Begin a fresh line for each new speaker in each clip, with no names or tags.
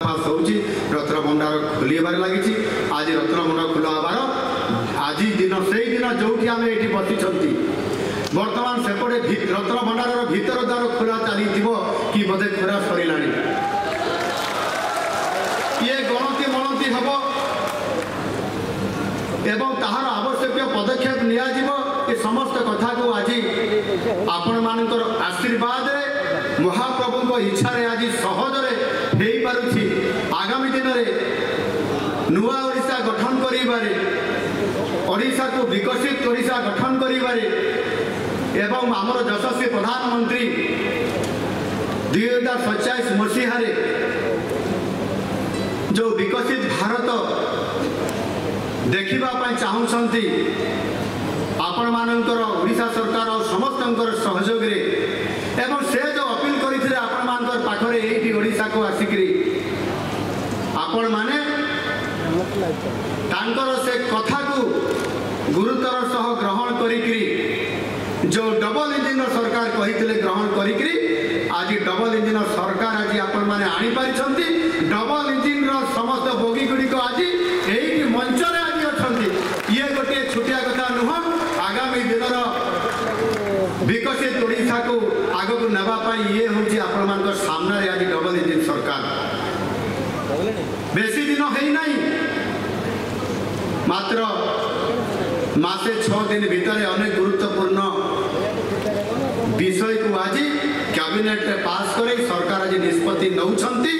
सफास होची रत्न भंडार खोलिबार लगी आज रत्न भंडार खोला हबार आज दिन से दिन जो आम ये बसी बर्तमान सेपटे रत्न भंडार भीतर द्वार खोला चली कि बोधे खोला सरला ये गणति मणति हम एवं ताहार आवश्यक पदक्षेप नि समस्त कथा को आज आपण मानकर आशीर्वाद महाप्रभु को इच्छा आज सहजरे हो पारुछि आगामी दिन में नुआ ओडिशा गठन करिबारे ओडिशा को विकसित ओडिशा गठन करिबारे एवं आमर यशस्वी प्रधानमंत्री 2047 मसीह जो विकसित भारत देखा चाहूँगी आपण मानकर ओडिशा सरकार और समस्त सहयोग एवं से जो अपील करते आपण मानकर पाखरे ये ओडिशा को आसिक आपण माने तांकर से कथा को गुरुतर सह ग्रहण करी जो डबल इंजिन सरकार कही ग्रहण करी आज डबल इंजिन सरकार आज आपण माने आनी पारिछंती डबल इंजिन समस्त बोगी गुड़ी को आज यही मंच में आज अच्छा ये गोटे छोटिया कथा नुह आगामी दिन विकसित ओडिशा को आग को नापाई ये हूँ आपण मान सामने आज डबल इंजिन सरकार बेसी दिन है नहीं मात्र मासे 6 दिन भीतर अनेक गुरुत्वपूर्ण विषय को आज कैबिनेट पास करे सरकार आज निष्पत्ति नौछंती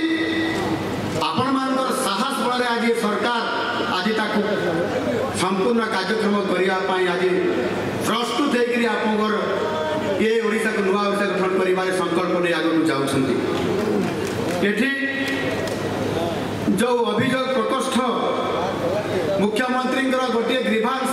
आपण मानकर साहस बल आज सरकार आज ताकू संपूर्ण कार्यक्रम करने आज प्रस्तुत होकर आपंकर ये ओडिशा को नुआ ओडिशा गठन कर संकल्प नहीं आगे जाऊँगी जो अभियोग प्रकोष्ठ मुख्यमंत्री गोटे ग्रीभांस